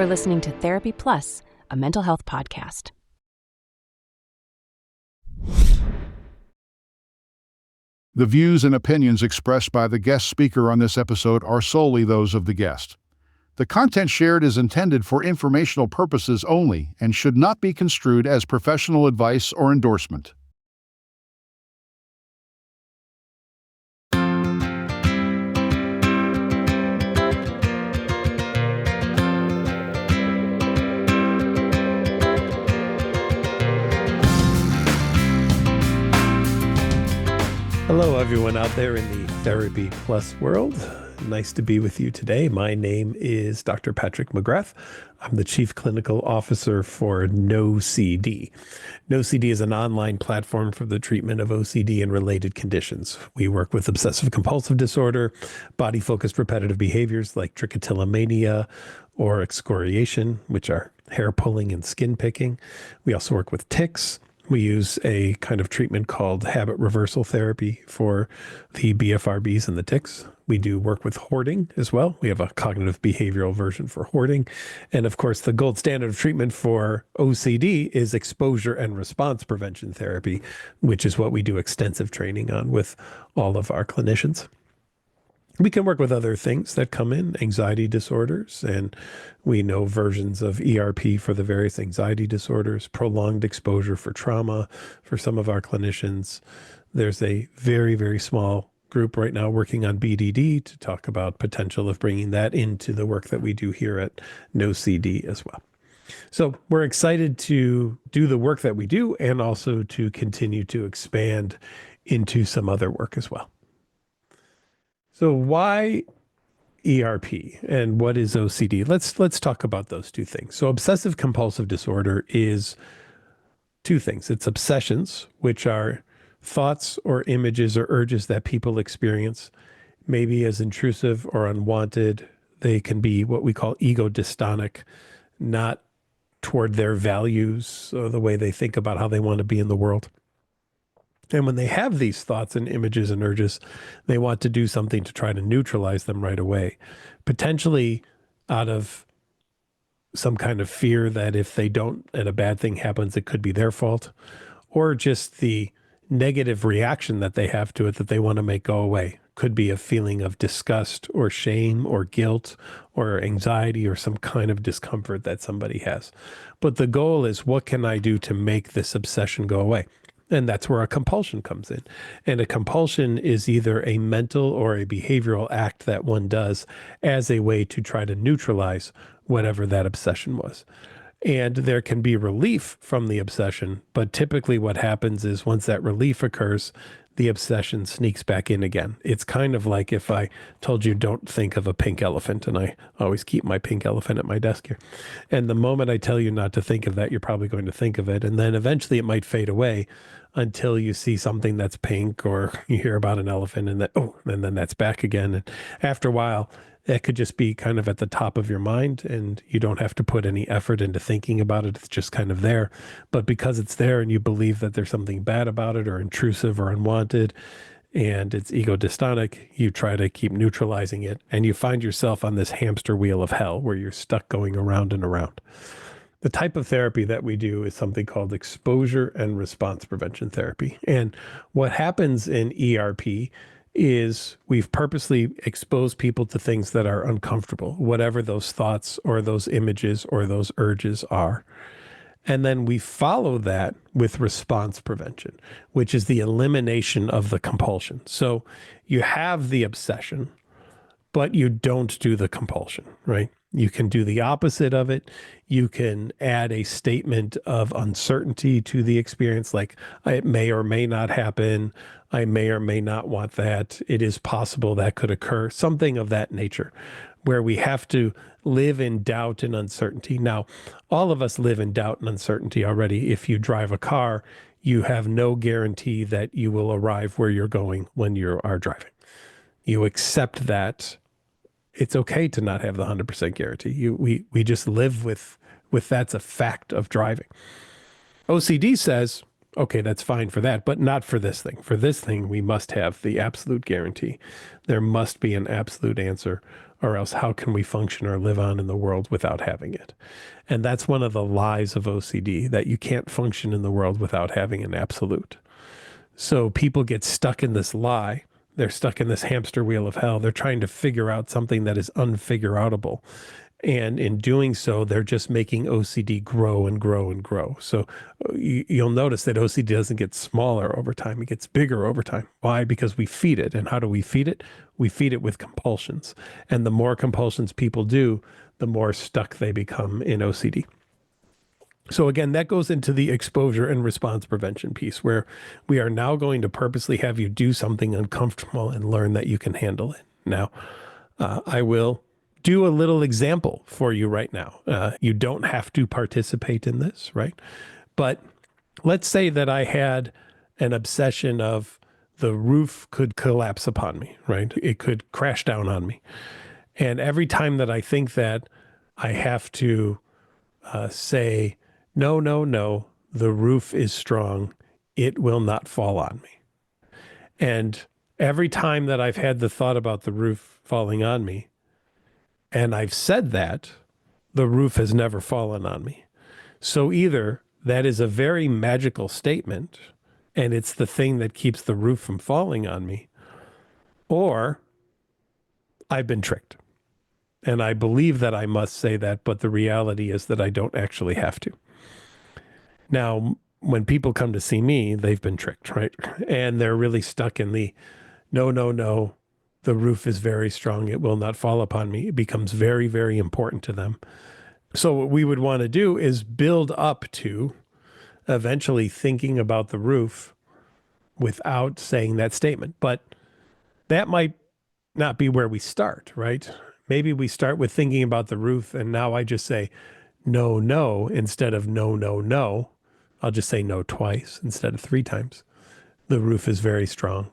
are listening to Therapy Plus, a mental health podcast. The views and opinions expressed by the guest speaker on this episode are solely those of the guest. The content shared is intended for informational purposes only and should not be construed as professional advice or endorsement. Hello, everyone out there in the Therapy Plus world. Nice to be with you today. My name is Dr. Patrick McGrath. I'm the Chief Clinical Officer for NOCD. NOCD is an online platform for the treatment of OCD and related conditions. We work with obsessive compulsive disorder, body-focused repetitive behaviors like trichotillomania or excoriation, which are hair pulling and skin picking. We also work with tics. We use a kind of treatment called habit reversal therapy for the BFRBs and the tics. We do work with hoarding as well. We have a cognitive behavioral version for hoarding. And of course, the gold standard of treatment for OCD is exposure and response prevention therapy, which is what we do extensive training on with all of our clinicians. We can work with other things that come in, anxiety disorders, and we know versions of ERP for the various anxiety disorders, prolonged exposure for trauma for some of our clinicians. There's a very, very small group right now working on BDD to talk about potential of bringing that into the work that we do here at NOCD as well. So we're excited to do the work that we do and also to continue to expand into some other work as well. So why ERP and what is OCD? Let's talk about those two things. So obsessive compulsive disorder is two things. It's obsessions, which are thoughts or images or urges that people experience, maybe as intrusive or unwanted. They can be what we call ego dystonic, not toward their values or the way they think about how they want to be in the world. And when they have these thoughts and images and urges, they want to do something to try to neutralize them right away, potentially out of some kind of fear that if they don't and a bad thing happens, it could be their fault, or just the negative reaction that they have to it that they want to make go away. Could be a feeling of disgust or shame or guilt or anxiety or some kind of discomfort that somebody has. But the goal is, what can I do to make this obsession go away? And that's where a compulsion comes in. And a compulsion is either a mental or a behavioral act that one does as a way to try to neutralize whatever that obsession was. And there can be relief from the obsession, but typically what happens is once that relief occurs, the obsession sneaks back in again. It's kind of like if I told you don't think of a pink elephant, and I always keep my pink elephant at my desk here. And the moment I tell you not to think of that, you're probably going to think of it. And then eventually it might fade away until you see something that's pink or you hear about an elephant and then that's back again. And after a while, that could just be kind of at the top of your mind and you don't have to put any effort into thinking about it. It's just kind of there. But because it's there and you believe that there's something bad about it or intrusive or unwanted and it's ego dystonic, you try to keep neutralizing it and you find yourself on this hamster wheel of hell where you're stuck going around and around. The type of therapy that we do is something called exposure and response prevention therapy. And what happens in ERP is we've purposely exposed people to things that are uncomfortable, whatever those thoughts or those images or those urges are. And then we follow that with response prevention, which is the elimination of the compulsion. So you have the obsession, but you don't do the compulsion, right? You can do the opposite of it. You can add a statement of uncertainty to the experience, like it may or may not happen. I may or may not want that. It is possible that could occur, something of that nature, where we have to live in doubt and uncertainty. Now, all of us live in doubt and uncertainty already. If you drive a car, you have no guarantee that you will arrive where you're going when you are driving. You accept that it's okay to not have the 100% guarantee. We just live with that's a fact of driving. OCD says, Okay, that's fine for that, but not for this thing. For this thing, we must have the absolute guarantee. There must be an absolute answer, or else how can we function or live on in the world without having it? And that's one of the lies of OCD, that you can't function in the world without having an absolute. So people get stuck in this lie. They're stuck in this hamster wheel of hell. They're trying to figure out something that is unfigureoutable. And in doing so, they're just making OCD grow and grow and grow. So you'll notice that OCD doesn't get smaller over time. It gets bigger over time. Why? Because we feed it. And how do we feed it? We feed it with compulsions. And the more compulsions people do, the more stuck they become in OCD. So again, that goes into the exposure and response prevention piece, where we are now going to purposely have you do something uncomfortable and learn that you can handle it. Now, I will do a little example for you right now. You don't have to participate in this, right? But let's say that I had an obsession of the roof could collapse upon me, right? It could crash down on me. And every time that I think that, I have to say, no, no, no, the roof is strong. It will not fall on me. And every time that I've had the thought about the roof falling on me, and I've said that, the roof has never fallen on me. So either that is a very magical statement, and it's the thing that keeps the roof from falling on me, or I've been tricked. And I believe that I must say that, but the reality is that I don't actually have to. Now, when people come to see me, they've been tricked, right? And they're really stuck in the no, no, no, the roof is very strong. It will not fall upon me. It becomes very, very important to them. So what we would want to do is build up to eventually thinking about the roof without saying that statement. But that might not be where we start, right? Maybe we start with thinking about the roof, and now I just say no, no, instead of no, no, no. I'll just say no twice instead of 3 times. The roof is very strong.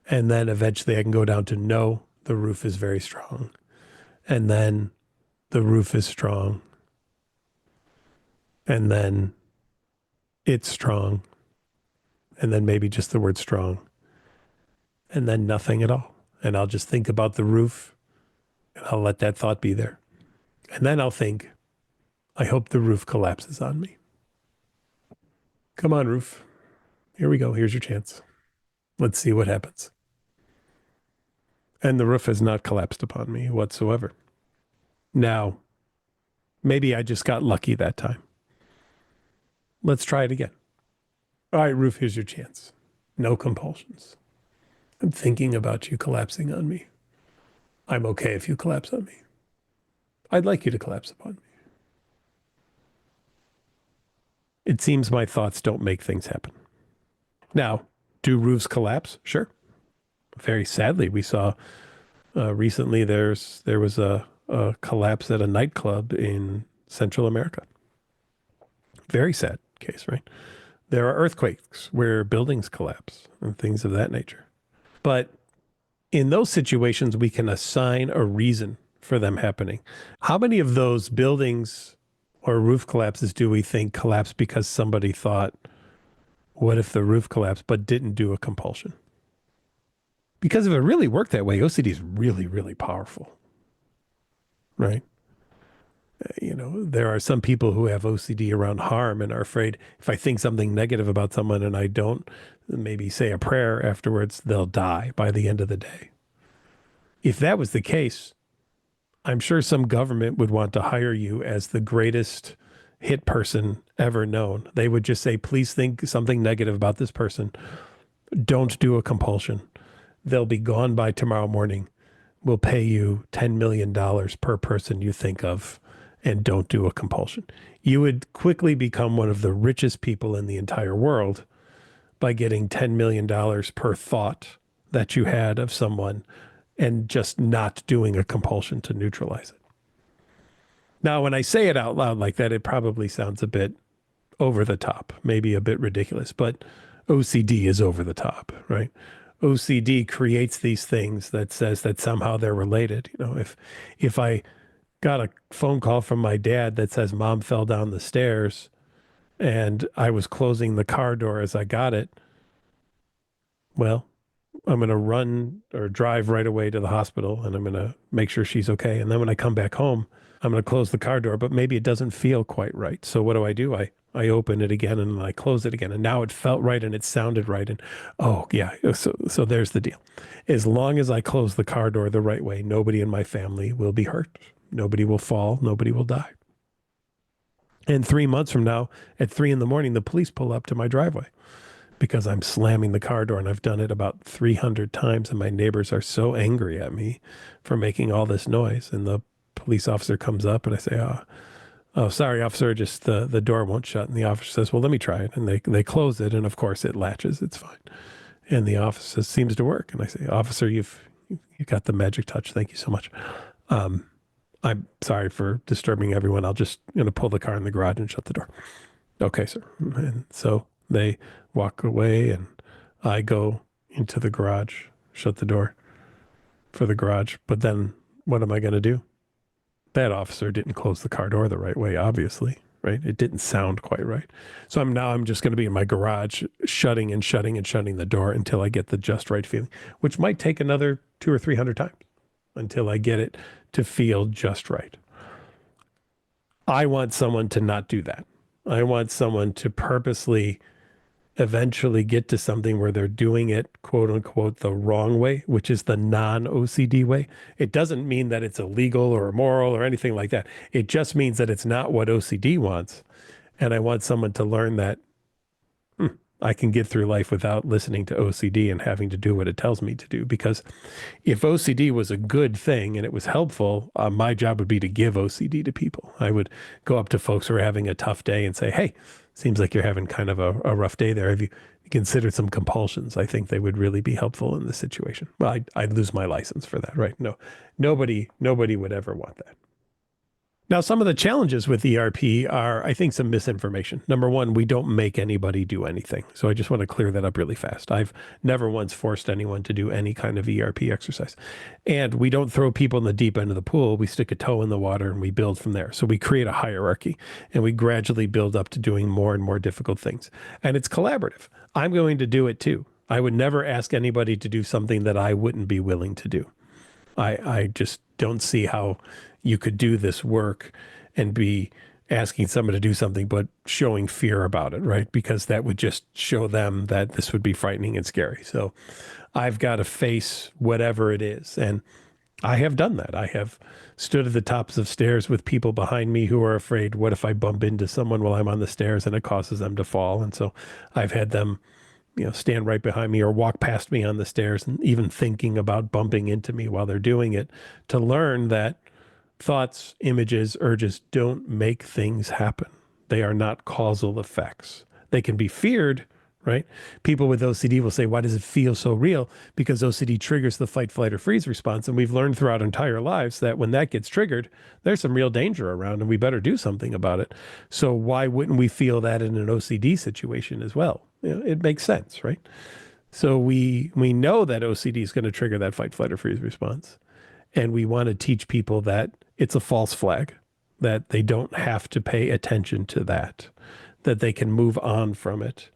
And then eventually I can go down to no, the roof is very strong. And then the roof is strong. And then it's strong. And then maybe just the word strong. And then nothing at all. And I'll just think about the roof, and I'll let that thought be there. And then I'll think, I hope the roof collapses on me. Come on, roof. Here we go. Here's your chance. Let's see what happens. And the roof has not collapsed upon me whatsoever. Now, maybe I just got lucky that time. Let's try it again. All right, roof, here's your chance. No compulsions. I'm thinking about you collapsing on me. I'm okay if you collapse on me. I'd like you to collapse upon me. It seems my thoughts don't make things happen. Now, do roofs collapse? Sure. Very sadly, we saw recently there was a collapse at a nightclub in Central America. Very sad case, right? There are earthquakes where buildings collapse and things of that nature. But in those situations, we can assign a reason for them happening. How many of those buildings or roof collapses do we think collapsed because somebody thought, what if the roof collapsed, but didn't do a compulsion? Because if it really worked that way, OCD is really, really powerful, right? You know, there are some people who have OCD around harm and are afraid if I think something negative about someone and I don't maybe say a prayer afterwards, they'll die by the end of the day. If that was the case, I'm sure some government would want to hire you as the greatest hit person ever known. They would just say, please think something negative about this person. Don't do a compulsion. They'll be gone by tomorrow morning. We'll pay you $10 million per person you think of, and don't do a compulsion. You would quickly become one of the richest people in the entire world by getting $10 million per thought that you had of someone and just not doing a compulsion to neutralize it. Now, when I say it out loud like that, it probably sounds a bit over the top, maybe a bit ridiculous, but OCD is over the top, right? OCD creates these things that says that somehow they're related. You know, if I got a phone call from my dad that says mom fell down the stairs and I was closing the car door as I got it, well, I'm going to run or drive right away to the hospital, and I'm going to make sure she's okay. And then when I come back home, I'm going to close the car door, but maybe it doesn't feel quite right. So what do? I open it again and I close it again. And now it felt right and it sounded right. And oh, yeah. So there's the deal. As long as I close the car door the right way, nobody in my family will be hurt. Nobody will fall. Nobody will die. And 3 months from now, at 3 a.m, the police pull up to my driveway because I'm slamming the car door, and I've done it about 300 times, and my neighbors are so angry at me for making all this noise. And the police officer comes up and I say, oh, sorry, officer, just the door won't shut. And the officer says, well, let me try it. And they close it, and of course it latches. It's fine. And the officer says, seems to work. And I say, officer, you got the magic touch. Thank you so much. I'm sorry for disturbing everyone. I'll just going to pull the car in the garage and shut the door. Okay, sir. And so they walk away, and I go into the garage, shut the door for the garage. But then what am I going to do? That officer didn't close the car door the right way, obviously, right? It didn't sound quite right. So I'm just going to be in my garage, shutting the door until I get the just right feeling, which might take another 200 or 300 times until I get it to feel just right. I want someone to not do that. I want someone to purposely eventually get to something where they're doing it, quote unquote, the wrong way, which is the non-OCD way. It doesn't mean that it's illegal or immoral or anything like that. It just means that it's not what OCD wants. And I want someone to learn that I can get through life without listening to OCD and having to do what it tells me to do. Because if OCD was a good thing and it was helpful, my job would be to give OCD to people. I would go up to folks who are having a tough day and say, hey, seems like you're having kind of a rough day there. Have you considered some compulsions? I think they would really be helpful in this situation. Well, I'd lose my license for that, right? No, nobody would ever want that. Now, some of the challenges with ERP are, I think, some misinformation. Number one, we don't make anybody do anything. So I just want to clear that up really fast. I've never once forced anyone to do any kind of ERP exercise. And we don't throw people in the deep end of the pool. We stick a toe in the water and we build from there. So we create a hierarchy and we gradually build up to doing more and more difficult things. And it's collaborative. I'm going to do it too. I would never ask anybody to do something that I wouldn't be willing to do. I just don't see how you could do this work and be asking someone to do something, but showing fear about it, right? Because that would just show them that this would be frightening and scary. So I've got to face whatever it is. And I have done that. I have stood at the tops of stairs with people behind me who are afraid, what if I bump into someone while I'm on the stairs and it causes them to fall? And so I've had them stand right behind me or walk past me on the stairs, and even thinking about bumping into me while they're doing it, to learn that thoughts, images, urges don't make things happen. They are not causal effects. They can be feared, right? People with OCD will say, why does it feel so real? Because OCD triggers the fight, flight, or freeze response. And we've learned throughout our entire lives that when that gets triggered, there's some real danger around and we better do something about it. So why wouldn't we feel that in an OCD situation as well? It makes sense, right? So we know that OCD is going to trigger that fight, flight, or freeze response. And we want to teach people that it's a false flag, that they don't have to pay attention to that they can move on from it,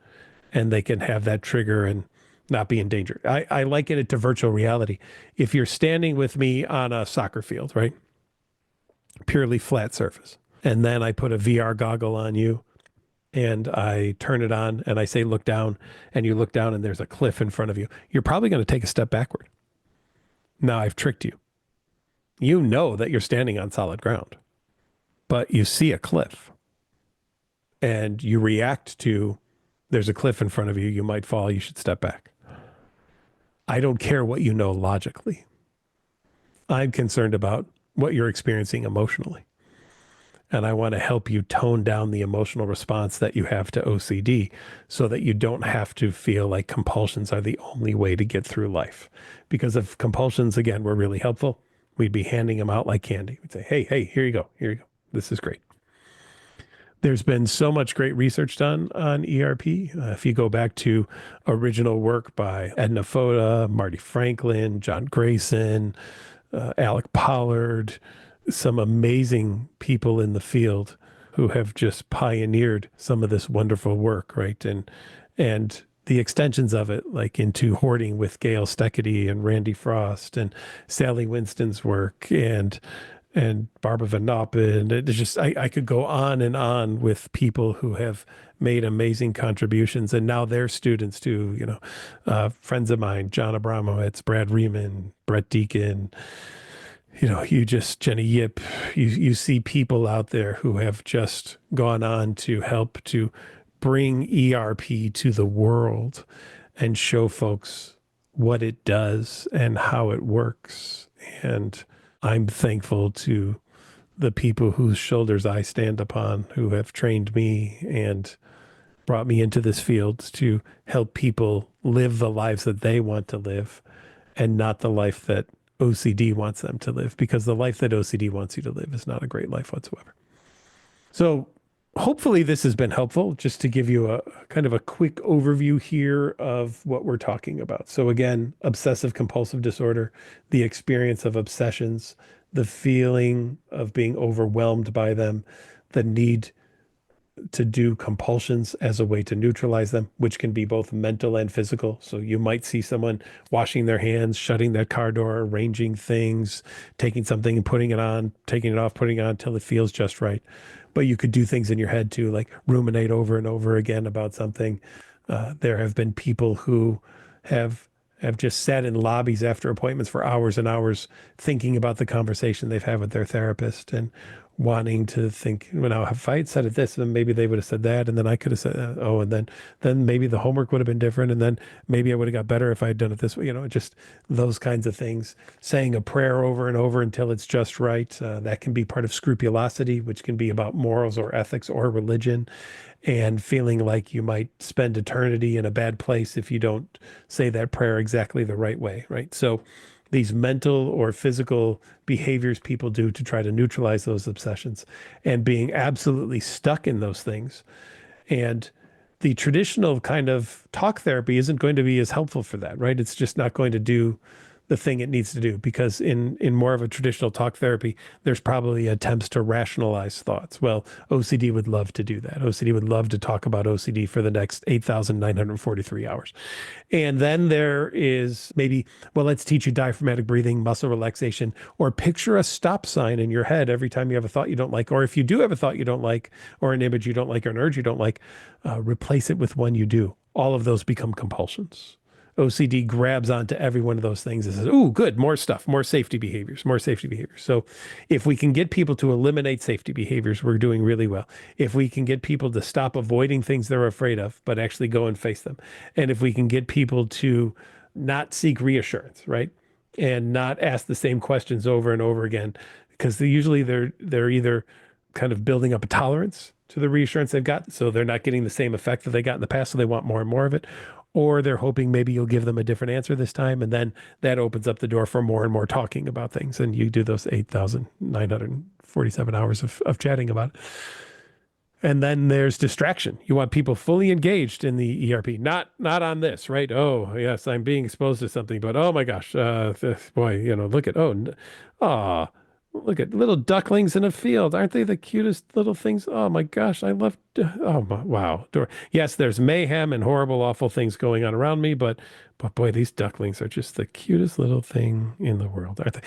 and they can have that trigger and not be in danger. I liken it to virtual reality. If you're standing with me on a soccer field, right? Purely flat surface. And then I put a VR goggle on you and I turn it on and I say, look down, and you look down and there's a cliff in front of you. You're probably going to take a step backward. Now I've tricked you. You know that you're standing on solid ground, but you see a cliff and you react to, there's a cliff in front of you, you might fall, you should step back. I don't care what you know logically. I'm concerned about what you're experiencing emotionally. And I want to help you tone down the emotional response that you have to OCD so that you don't have to feel like compulsions are the only way to get through life. Because if compulsions, again, were really helpful, we'd be handing them out like candy. We'd say, hey, here you go. This is great. There's been so much great research done on ERP. If you go back to original work by Edna Foda, Marty Franklin, John Grayson, Alec Pollard, some amazing people in the field who have just pioneered some of this wonderful work, right? And the extensions of it, like into hoarding with Gail Steckedy and Randy Frost and Sally Winston's work and Barbara Van Noppen. It's just I could go on and on with people who have made amazing contributions, and now they're students too. Friends of mine, John Abramowitz, Brad Riemann, Brett Deacon. Jenny Yip. You see people out there who have just gone on to help to bring ERP to the world and show folks what it does and how it works. And I'm thankful to the people whose shoulders I stand upon, who have trained me and brought me into this field to help people live the lives that they want to live and not the life that OCD wants them to live, because the life that OCD wants you to live is not a great life whatsoever. So hopefully this has been helpful, just to give you a kind of a quick overview here of what we're talking about. So again, obsessive compulsive disorder, the experience of obsessions, the feeling of being overwhelmed by them, the need to do compulsions as a way to neutralize them, which can be both mental and physical. So you might see someone washing their hands, shutting their car door, arranging things, taking something and putting it on, taking it off, putting it on until it feels just right. But you could do things in your head too, like ruminate over and over again about something. There have been people who have just sat in lobbies after appointments for hours and hours thinking about the conversation they've had with their therapist and wanting to think, well, now if I had said it this, then maybe they would have said that, and then I could have said, and then maybe the homework would have been different, and then maybe I would have got better if I had done it this way. Just those kinds of things. Saying a prayer over and over until it's just right. That can be part of scrupulosity, which can be about morals or ethics or religion, and feeling like you might spend eternity in a bad place if you don't say that prayer exactly the right way, right? So these mental or physical behaviors people do to try to neutralize those obsessions, and being absolutely stuck in those things. And the traditional kind of talk therapy isn't going to be as helpful for that, right? It's just not going to do the thing it needs to do, because in more of a traditional talk therapy, there's probably attempts to rationalize thoughts. Well, OCD would love to do that. OCD would love to talk about OCD for the next 8,943 hours. And then there is maybe, well, let's teach you diaphragmatic breathing, muscle relaxation, or picture a stop sign in your head every time you have a thought you don't like, or if you do have a thought you don't like, or an image you don't like, or an urge you don't like, replace it with one you do. All of those become compulsions. OCD grabs onto every one of those things and says, "Ooh, good, more stuff, more safety behaviors, more safety behaviors." So if we can get people to eliminate safety behaviors, we're doing really well. If we can get people to stop avoiding things they're afraid of, but actually go and face them. And if we can get people to not seek reassurance, right? And not ask the same questions over and over again, because they're either kind of building up a tolerance to the reassurance they've got, so they're not getting the same effect that they got in the past, so they want more and more of it, or they're hoping maybe you'll give them a different answer this time, and then that opens up the door for more and more talking about things, and you do those 8,947 hours of chatting about it. And then there's distraction. You want people fully engaged in the ERP, not on this, right? Oh, yes, I'm being exposed to something, but oh my gosh, boy, look at, look at little ducklings in a field. Aren't they the cutest little things? Oh my gosh, I love, wow. Yes, there's mayhem and horrible, awful things going on around me, but boy, these ducklings are just the cutest little thing in the world, aren't they?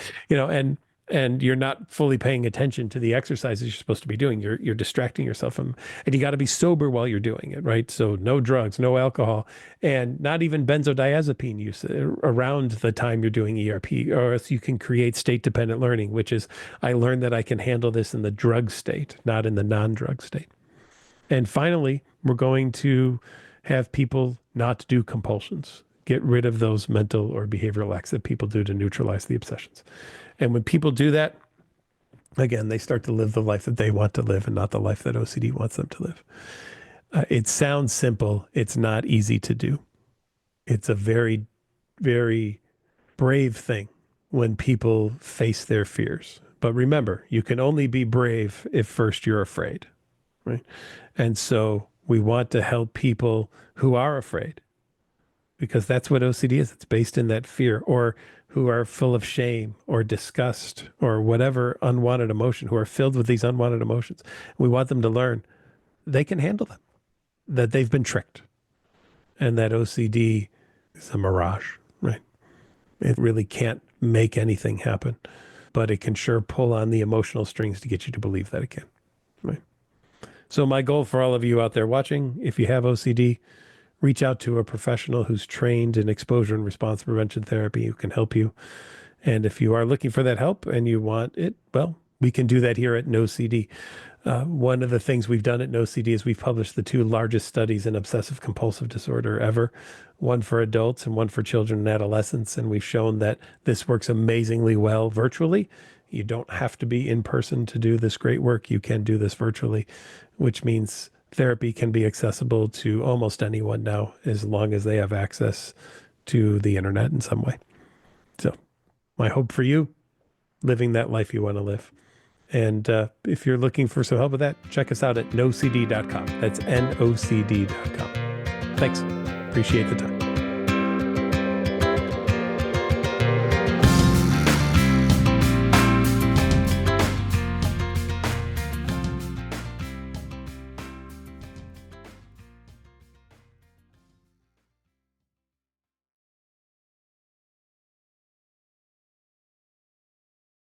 And you're not fully paying attention to the exercises you're supposed to be doing. You're distracting yourself from, and you got to be sober while you're doing it, right? So no drugs, no alcohol, and not even benzodiazepine use around the time you're doing ERP, or else you can create state-dependent learning, which is, I learned that I can handle this in the drug state, not in the non-drug state. And finally, we're going to have people not do compulsions, get rid of those mental or behavioral acts that people do to neutralize the obsessions. And when people do that, again, they start to live the life that they want to live and not the life that OCD wants them to live. It sounds simple. It's not easy to do. It's a very, very brave thing when people face their fears. But remember, you can only be brave if first you're afraid, right? And so we want to help people who are afraid, because that's what OCD is. It's based in that fear, or who are full of shame or disgust or whatever unwanted emotion, who are filled with these unwanted emotions. We want them to learn they can handle them, that they've been tricked, and that OCD is a mirage, right? It really can't make anything happen, but it can sure pull on the emotional strings to get you to believe that it can, right? So my goal for all of you out there watching, if you have OCD, reach out to a professional who's trained in exposure and response prevention therapy who can help you. And if you are looking for that help and you want it, well, we can do that here at NOCD. One of the things we've done at NOCD is we've published the 2 largest studies in obsessive compulsive disorder ever, one for adults and one for children and adolescents. And we've shown that this works amazingly well virtually. You don't have to be in person to do this great work. You can do this virtually, which means therapy can be accessible to almost anyone now, as long as they have access to the internet in some way. So my hope for you, living that life you want to live. And if you're looking for some help with that, check us out at nocd.com. That's NOCD.com. Thanks. Appreciate the time.